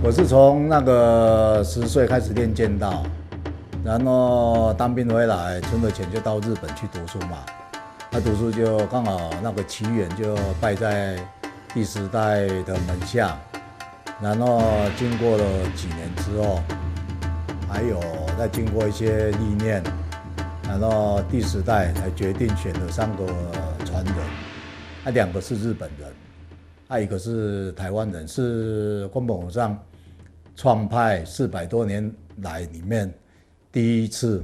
我是从那个10岁开始练剑道，然后当兵回来，存了钱就到日本去读书嘛。读书就刚好那个奇缘就拜在第10代的门下，然后经过了几年之后，还有再经过一些历练，然后第10代才决定选了3个传人，2个是日本人，一个是台湾人，是宫本武藏创派400多年来里面第一次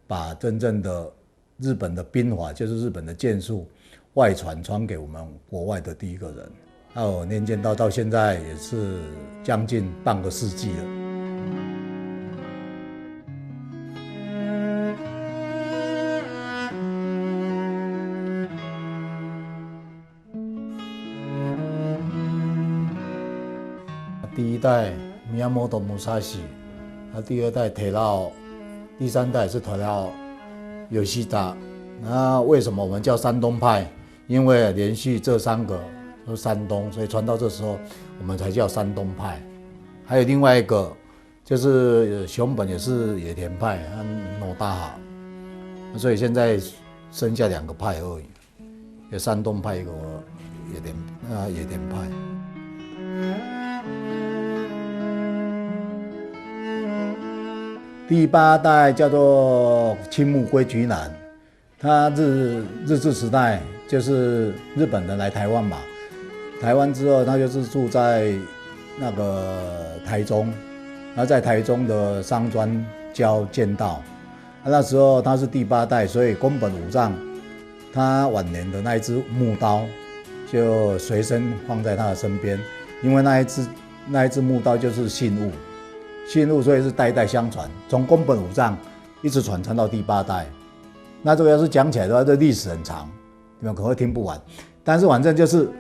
把真正的日本的兵法，就是日本的剑术外传给我们国外的第一个人。我练剑道到现在也是将近半个世纪了。第1代Miyamoto Musashi，第2代铁道，第3代是铁道Yoshida。那为什么我们叫山东派？因为连续这3个都是山东，所以传到这时候我们才叫山东派。还有另外一个就是熊本也是野田派，诺大哈，所以现在剩下2个派而已，有山东派，一个野田派。第8代叫做青木归菊男，他日治时代就是日本人来台湾嘛，台湾之后他就是住在那个台中，然后在台中的商专教剑道，那时候他是第8代，所以宫本武藏他晚年的那一支木刀就随身放在他的身边，因为那一支木刀就是信物。所以是代代相传，从宫本武藏一直传到第8代。那这个要是讲起来的话，这历史很长，你们可能会听不完。但是反正就是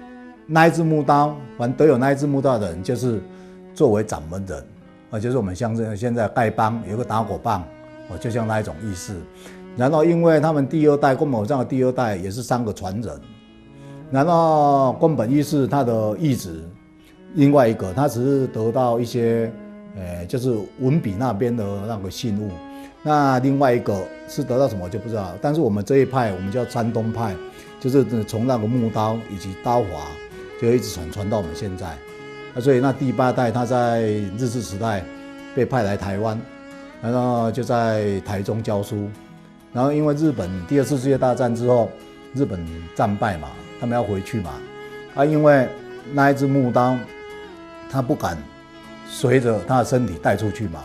那一支木刀，反正都有那一支木刀的人，就是作为掌门人，就是我们像现在丐帮有个打狗棒，就像那一种意思。然后因为他们第2代宫本武藏的第2代也是3个传人，然后宫本一是他的义子，另外一个他只是得到一些。就是文笔那边的那个信物，那另外一个是得到什么我就不知道。但是我们这一派，我们叫山东派，就是从那个木刀以及刀法，就一直传到我们现在。所以那第8代他在日治时代被派来台湾，然后就在台中教书。然后因为日本第2次世界大战之后，日本战败嘛，他们要回去嘛，因为那一支木刀，他不敢随着他的身体带出去嘛，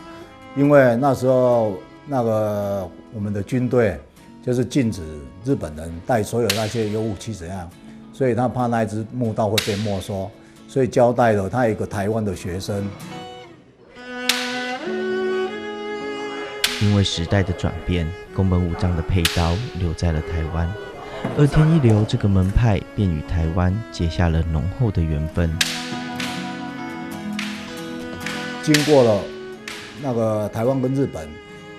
因为那时候那个我们的军队就是禁止日本人带所有那些有武器怎样，所以他怕那一支木刀会被没收，所以交代了他一个台湾的学生。因为时代的转变，宫本武藏的佩刀留在了台湾，二天一流这个门派便与台湾结下了浓厚的缘分。经过了那个台湾跟日本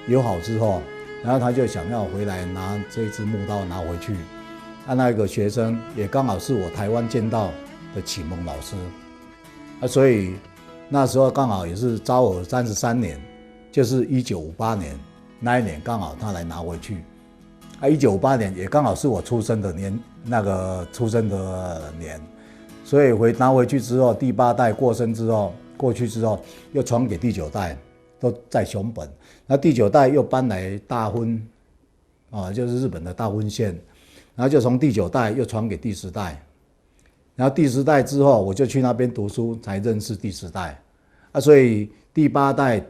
友好之后，然后他就想要回来拿这支木刀拿回去。那个学生也刚好是我台湾剑道的启蒙老师，所以那时候刚好也是昭和33年，就是1958年那一年，刚好他来拿回去。1958年也刚好是我出生的年，所以拿回去之后，第8代过去之后，又传给第9代，都在熊本。那第9代又搬来大分，就是日本的大分县，然后就从第9代又传给第10代，然后第10代之后，我就去那边读书，才认识第10代。所以第8代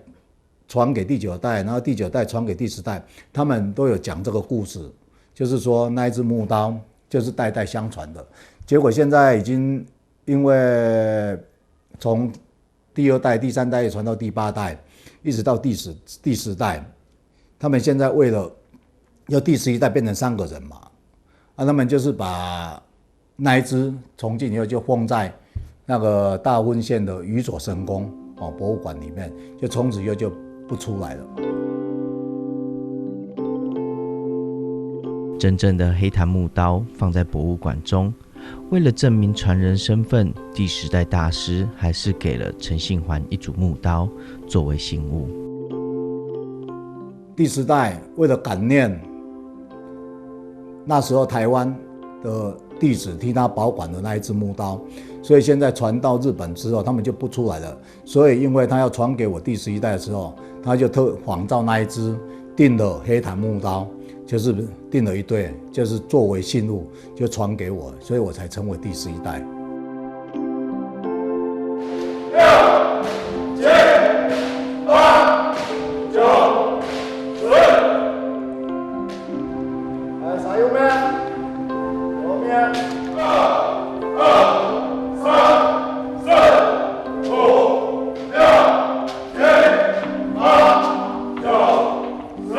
传给第9代，然后第9代传给第10代，他们都有讲这个故事，就是说那一支木刀就是代代相传的。结果现在已经因为从第2代、第3代也传到第8代，一直到第10代，他们现在为了要第11代变成3个人嘛，他们就是把那一支从今以后就放在那个大分县的宇佐神宫博物馆里面，就从此以后就不出来了。真正的黑檀木刀放在博物馆中，为了证明传人身份，第10代大师还是给了陈信环一组木刀作为信物。第10代为了感念那时候台湾的弟子替他保管的那一支木刀，所以现在传到日本之后，他们就不出来了。所以因为他要传给我第11代的时候，他就仿照那一支订了黑檀木刀，就是订了一对，就是作为信物就传给我，所以我才成为第11代。6、7、8、9、10。来，撒右边，左边。1、2、3、4、5、6、7、8、9、10。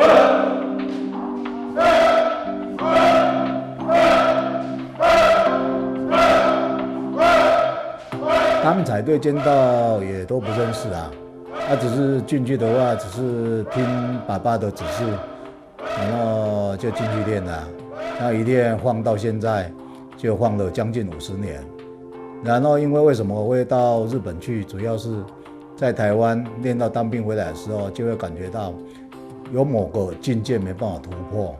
他们彩队剑道也都不认识啊，他只是进去的话，只是听爸爸的指示，然后就进去练了。那一练放到现在，就放了将近50年。然后因为什么我会到日本去，主要是在台湾练到当兵回来的时候，就会感觉到有某个境界没办法突破，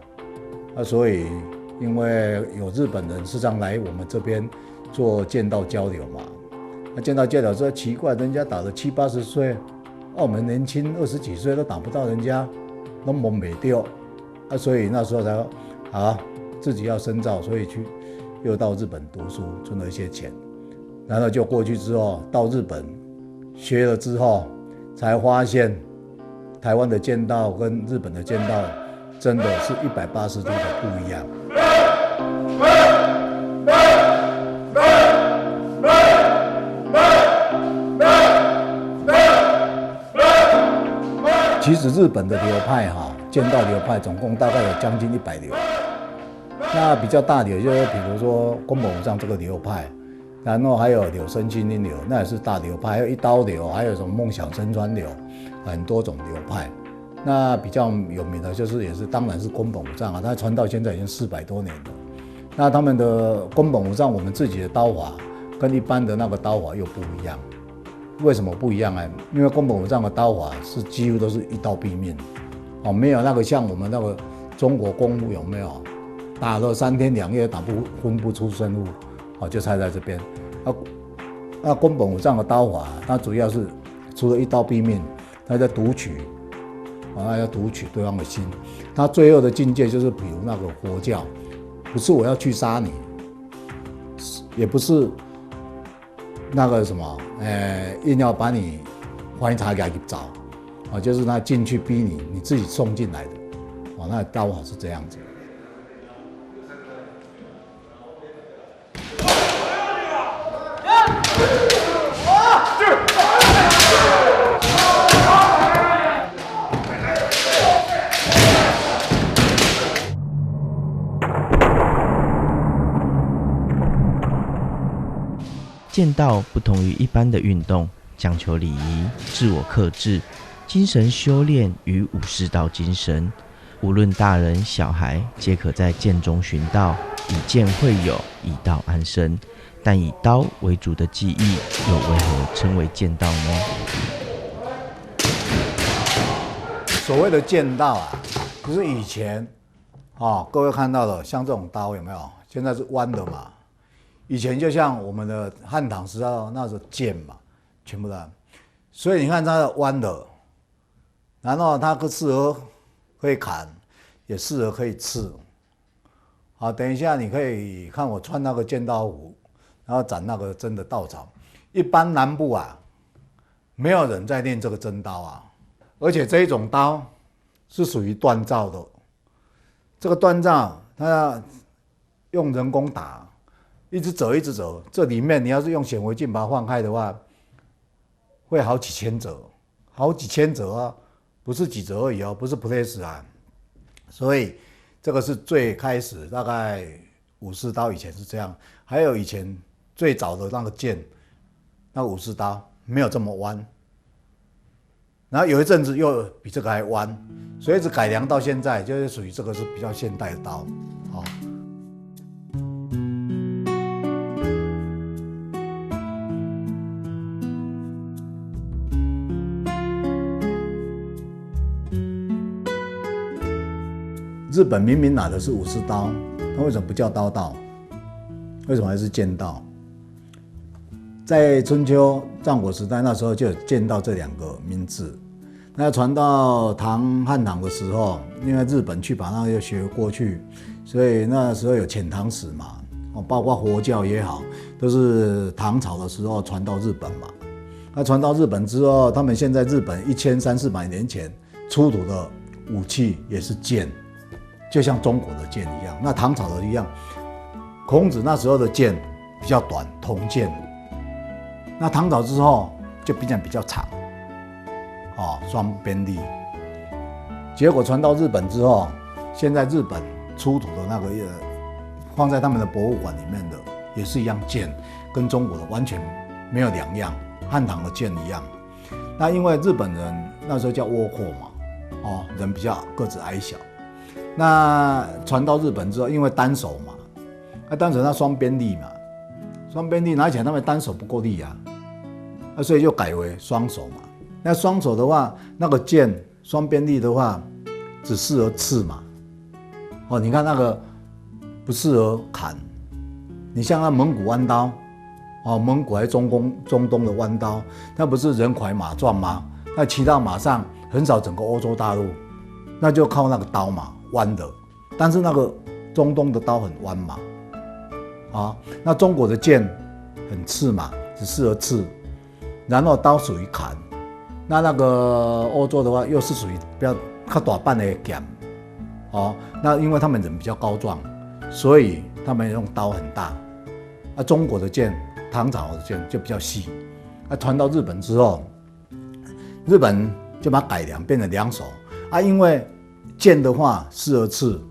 所以因为有日本人时常来我们这边做剑道交流嘛。那剑道交流说奇怪，人家打了70、80岁，我们年轻20几岁都打不到人家，都摸没掉，所以那时候才说自己要深造，所以又到日本读书，存了一些钱，然后就过去之后到日本学了之后，才发现台湾的剑道跟日本的剑道真的是180度的不一样。其实日本的流派剑道流派总共大概有将近100流。那比较大流就是比如说宫本武藏这个流派，然后还有柳生心音流，那也是大流派，还有一刀流，还有什么梦想身川流，很多种流派。那比较有名的就是也是当然是宫本武藏他传到现在已经400多年了。那他们的宫本武藏，我们自己的刀法跟一般的那个刀法又不一样。为什么不一样呢？因为宫本武藏的刀法是几乎都是一刀毙命，没有那个像我们那个中国功夫有没有打了3天2夜分不出胜负，就差在这边。那宫本武藏的刀法，它主要是除了一刀毙命，它在读取，要读取对方的心。它最后的境界就是比如那个佛教，不是我要去杀你，也不是那个什么，硬要把你翻查给找，就是他进去逼你，你自己送进来的，那刀法是这样子。剑道不同于一般的运动，讲求礼仪、自我克制、精神修炼与武士道精神。无论大人小孩，皆可在剑中寻道，以剑会友，以道安身。但以刀为主的技艺，又为何称为剑道呢？所谓的剑道就是以前各位看到的，像这种刀有没有？现在是弯的嘛。以前就像我们的汉唐时代那种剑嘛，全部的，所以你看它的弯的，然后它适合可以砍，也适合可以刺。好，等一下你可以看我穿那个剑道服，然后斩那个真的稻草。一般南部没有人在练这个真刀而且这一种刀是属于锻造的，这个锻造它要用人工打。一直走，这里面你要是用显微镜把它放开的话，会好几千折，不是几折而已不是 place 所以这个是最开始大概武士刀以前是这样，还有以前最早的那个剑，那个武士刀没有这么弯，然后有一阵子又比这个还弯，所以一直改良到现在，就是属于这个是比较现代的刀日本明明拿的是武士刀，那为什么不叫刀道？为什么还是剑道？在春秋战国时代那时候就有剑道这2个名字。那传到汉唐的时候，因为日本去把那个学过去，所以那时候有遣唐使嘛，包括佛教也好，都是唐朝的时候传到日本嘛。那传到日本之后，他们现在日本1300-1400年前出土的武器也是剑，就像中国的剑一样。那唐朝的一样，孔子那时候的剑比较短，铜剑。那唐朝之后就变成比较长，双边利。结果传到日本之后，现在日本出土的那个放在他们的博物馆里面的也是一样剑，跟中国的完全没有两样，汉唐的剑一样。那因为日本人那时候叫倭寇嘛，人比较个子矮小。那传到日本之后，因为单手嘛，那单手那双边利嘛，双边利拿起来他们单手不够力啊，所以就改为双手嘛。那双手的话，那个剑双边利的话，只适合刺嘛。你看那个不适合砍。你像那蒙古弯刀，蒙古还是中东的弯刀，那不是人快马壮吗？那骑到马上很少整个欧洲大陆，那就靠那个刀嘛，弯的。但是那个中东的刀很弯嘛，那中国的剑很刺嘛，只适合刺，然后刀属于砍。那个欧洲的话，又是属于比较大半的剑，那因为他们人比较高壮，所以他们用刀很大。中国的剑，唐朝的剑就比较细。传到日本之后，日本就把它改良，变成两手。因为剑的话适合刺，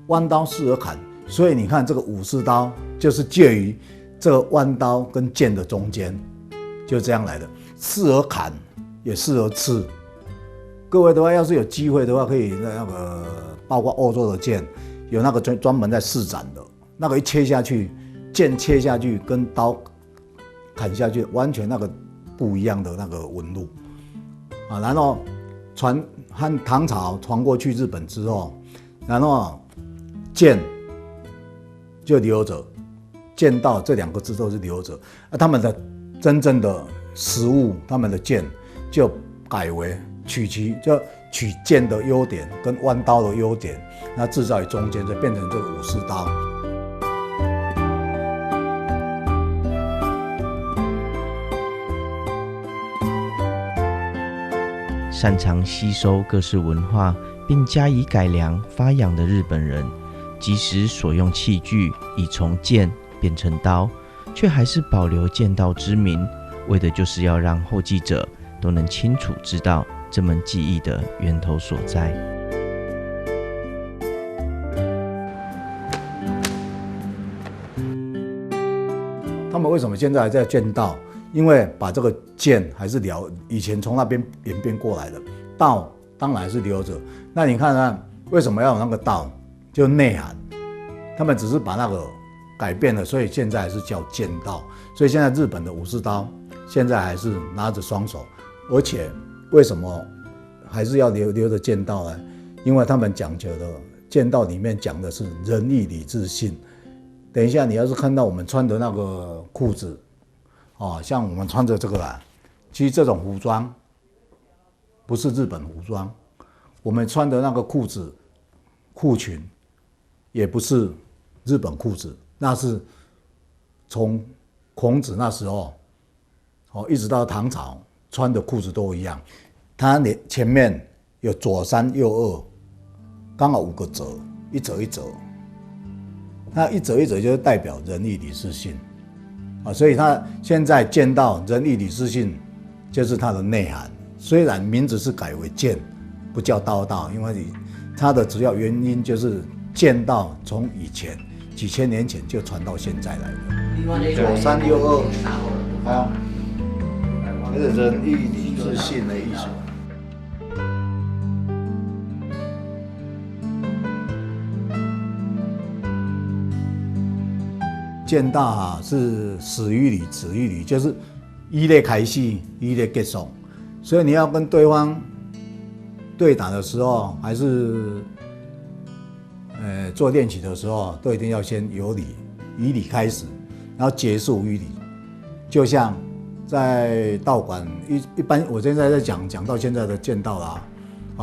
弯刀适合砍，所以你看这个武士刀就是介于这个弯刀跟剑的中间，就这样来的，适合砍也适合刺。各位的话，要是有机会的话，可以那个包括欧洲的剑，有那个专门在试斩的，那个一切下去，剑切下去跟刀砍下去，完全那个不一样的那个纹路然后和唐朝传过去日本之后，然后剑就留着，剑道这2个字都是留着。他们的真正的实物，他们的剑就改为取剑的优点跟弯刀的优点，那制造于中间，就变成这个武士刀。擅长吸收各式文化并加以改良发扬的日本人，即使所用器具已从剑变成刀，却还是保留剑道之名，为的就是要让后继者都能清楚知道这门技艺的源头所在。他们为什么现在还在剑道？因为把这个剑还是以前从那边演变过来的，道当然是留着。那你看看为什么要有那个道？就内涵，他们只是把那个改变了，所以现在还是叫剑道。所以现在日本的武士刀现在还是拿着双手，而且为什么还是要留着剑道呢？因为他们讲究的剑道里面讲的是仁义礼智信。等一下你要是看到我们穿的那个裤子，像我们穿着这个啦，其实这种服装不是日本服装，我们穿的那个裤子、裤裙也不是日本裤子，那是从孔子那时候一直到唐朝穿的裤子都一样，它前面有左3右2，刚好5个折，一折一折，那一折一折就是代表仁义礼智信。所以他现在剑道仁义礼智信就是它的内涵。虽然名字是改为剑，不叫刀道，因为它的主要原因就是剑道从以前几千年前就传到现在来的。左3右2，这是仁义礼智信的意思。剑道是始于礼，止于礼，就是一类开始，一类结束。所以你要跟对方对打的时候，还是做练习的时候，都一定要先由理，以理开始，然后结束于理。就像在道馆一般，我现在在讲到现在的剑道啦，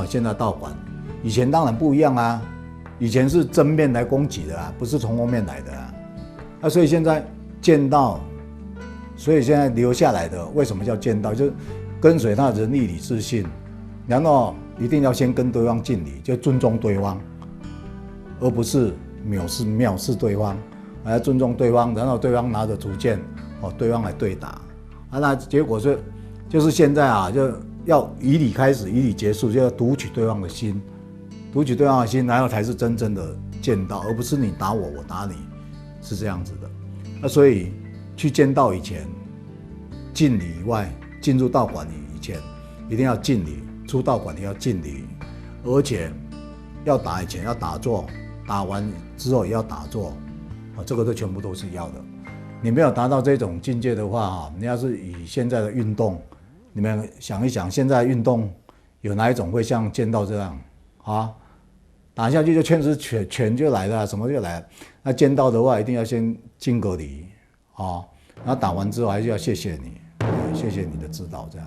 现在道馆，以前当然不一样啊，以前是正面来攻击的啊，不是从后面来的啊，所以现在剑道，所以现在留下来的为什么叫剑道，就是跟随他的仁义礼智信，然后一定要先跟对方敬礼，就尊重对方，而不是藐视对方，还要尊重对方，然后对方拿着竹剑，对方来对打，那结果就是现在啊，就要以理开始，以理结束，就要读取对方的心，读取对方的心，然后才是真正的剑道，而不是你打我，我打你，是这样子的。所以去剑道以前，敬礼以外，进入道馆以前一定要敬礼，出道馆也要敬礼，而且要打以前要打坐，打完之后也要打坐，这个全部都是要的。你没有达到这种境界的话，你要是以现在的运动，你们想一想，现在运动有哪一种会像剑道这样啊？打下去就拳就来了，什么就来了。那剑道的话，一定要先敬个礼啊，然后打完之后还是要谢谢你，谢谢你的指导，这样。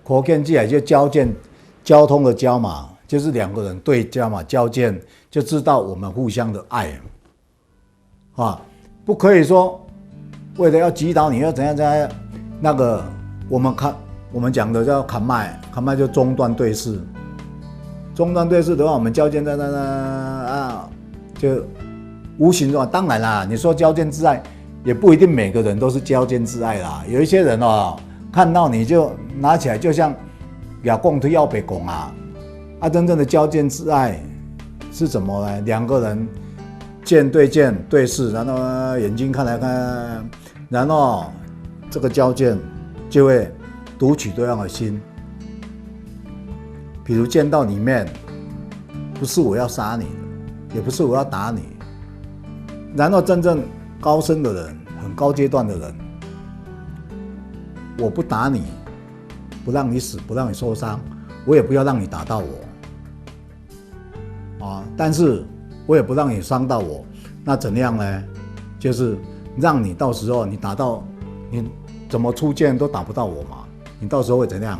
口剑技就交通的交嘛，就是两个人对交嘛，交剑就知道我们互相的爱不可以说为了要击倒你要怎样，那个我们讲的叫砍麦就中断对视，中断对视的话，我们交剑就无形中，当然啦，你说交剑之爱，也不一定每个人都是交剑之爱啦，有一些人看到你就拿起来，就像亚贡推要北拱真正的交剑之爱是什么呢？两个人剑对剑对视，然后眼睛看来看，然后这个交剑就会读取对方的心。比如剑道里面，不是我要杀你的，也不是我要打你，然后真正高深的人，很高阶段的人，我不打你，不让你死，不让你受伤，我也不要让你打到我但是我也不让你伤到我，那怎样呢？就是让你到时候你打到，你怎么出剑都打不到我嘛，你到时候会怎样？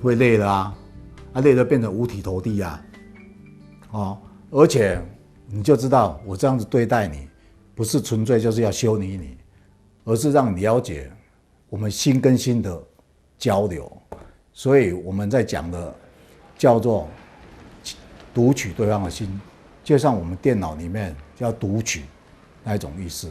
会累了累了变成五体投地而且你就知道我这样子对待你，不是纯粹就是要修你，而是让你了解我们心跟心的交流，所以我们在讲的叫做读取对方的心，就像我们电脑里面叫读取那一种意思。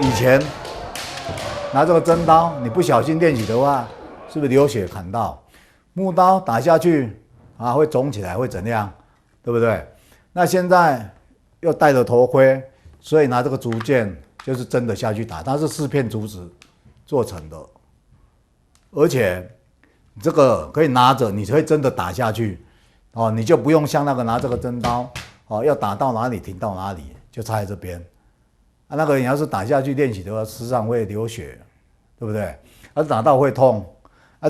以前拿这个真刀，你不小心练习的话，是不是流血砍到？木刀打下去会肿起来，会怎样？对不对？那现在又戴着头盔，所以拿这个竹剑就是真的下去打，它是4片竹子做成的，而且这个可以拿着，你可以真的打下去你就不用像那个拿这个真刀要打到哪里停到哪里，就插在这边。那个你要是打下去练习的话，实际上会流血，对不对？打到会痛，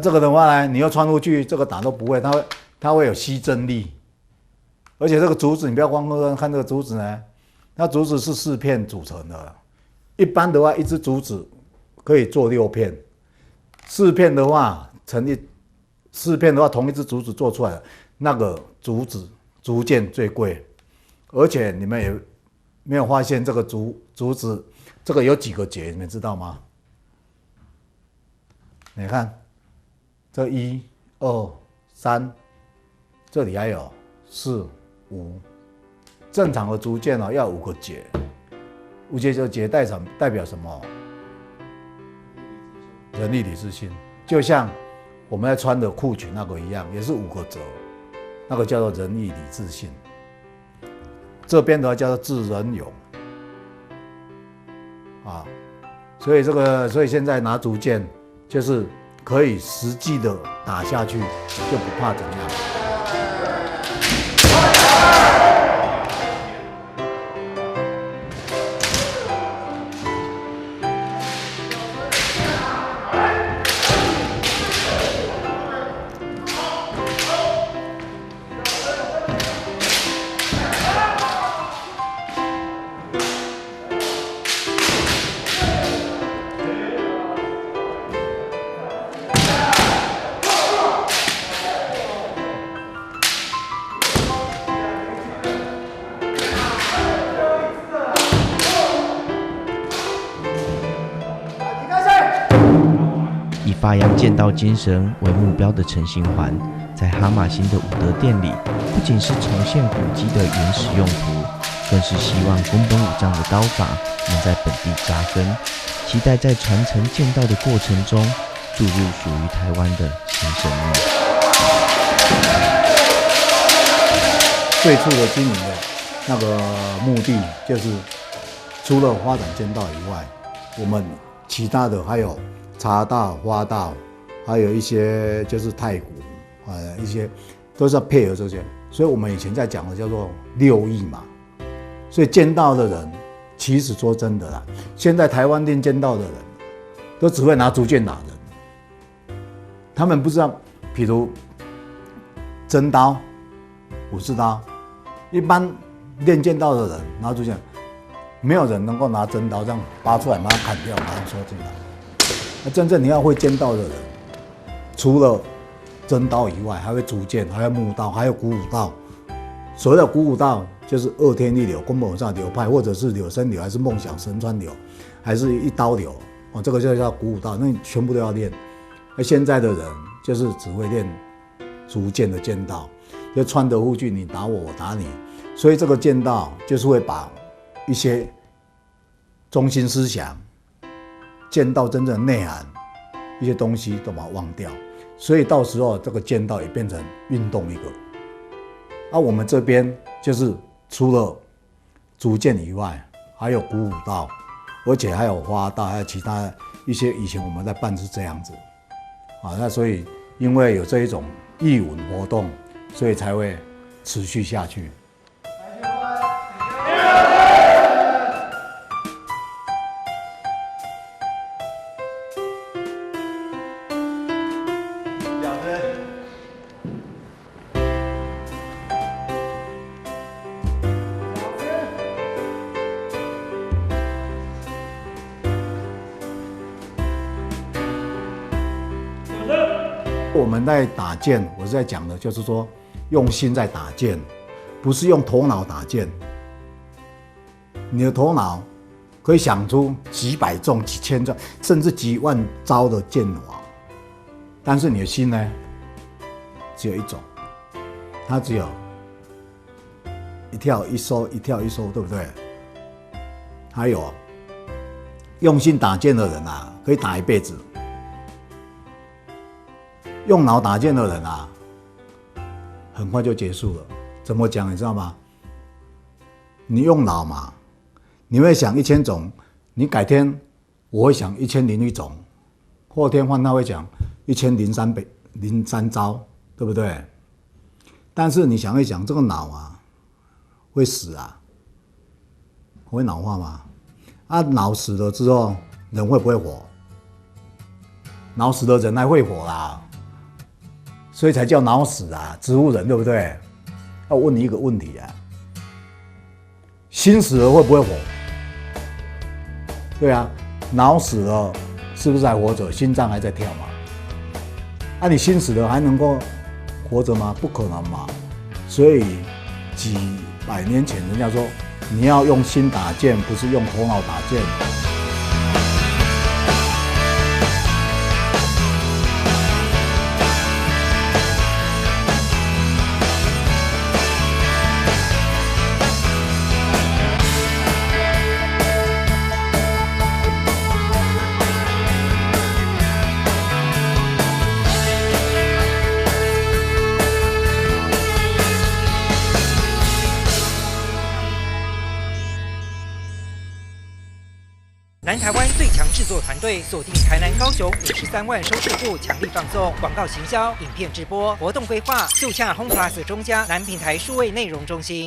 这个的话呢，你要穿出去，这个打都不会，它会有吸震力。而且这个竹子，你不要光看这个竹子呢，它竹子是4片组成的。一般的话，一支竹子可以做6片，4片的话4片的话，同一支竹子做出来的那个竹件最贵。而且你们也没有发现这个竹子这个有几个节，你们知道吗？你看，这1、2、3，这里还有4、5，正常的竹件要5个节，5节这节代表什么？人力理智性，就像我们在穿的裤裙那个一样，也是5个折，那个叫做人力理智性。这边的话叫做智人勇啊，所以现在拿竹剑就是可以实际的打下去，就不怕怎样。以发扬剑道精神为目标的陈新环，在哈马星的武德殿里，不仅是重现古迹的原始用途，更是希望宫本武藏的刀法能在本地扎根，期待在传承剑道的过程中，注入属于台湾的新生命。最初的经营的那个目的，就是除了发展剑道以外，我们其他的还有茶道、花道，还有一些就是太鼓，一些都是要配合这些。所以我们以前在讲的叫做6艺嘛。所以剑道的人，其实说真的啦，现在台湾练剑道的人，都只会拿竹剑打人。他们不知道，比如真刀、武士刀，一般练剑道的人拿竹剑，没有人能够拿真刀这样拔出来，马上砍掉，马上戳进来。那真正你要会剑道的人，除了真刀以外，还会竹剑，还有木刀，还有鼓舞道。所谓的鼓舞道，就是二天一流、宫本武藏流派，或者是柳生流，还是梦想神川流，还是一刀流，这个就叫鼓舞道，那你全部都要练。那现在的人就是只会练竹剑的剑道，就穿得护具，你打我，我打你。所以这个剑道就是会把一些中心思想、剑道真正的内涵一些东西都把它忘掉，所以到时候这个剑道也变成运动一个。我们这边就是除了竹剑以外，还有鼓舞道，而且还有花道，还有其他一些以前我们在办是这样子。那所以因为有这一种艺文活动，所以才会持续下去。我们在打剑，我是在讲的就是说，用心在打剑，不是用头脑打剑。你的头脑可以想出几百种、几千种，甚至几万招的剑法，但是你的心呢，只有一种，它只有一跳一收，一跳一收，对不对？还有用心打剑的人啊，可以打一辈子。用脑打剑的人啊，很快就结束了。怎么讲你知道吗？你用脑嘛，你会想1000种，你改天我会想1001种，后天换他会讲1003招，对不对？但是你想一想，这个脑啊，会死啊，会老化吗？脑死了之后，人会不会活？脑死的人还会活啦，所以才叫脑死啊，植物人对不对？要问你一个问题啊，心死了会不会活？对啊，脑死了是不是还活着？心脏还在跳嘛？啊，你心死了还能够活着吗？不可能嘛。所以几百年前人家说，你要用心打剑，不是用头脑打剑。南台湾最强制作团队锁定台南、高雄53万收视户，强力放送广告行销、影片直播、活动规划，就洽 Home Plus 中嘉南平台数位内容中心。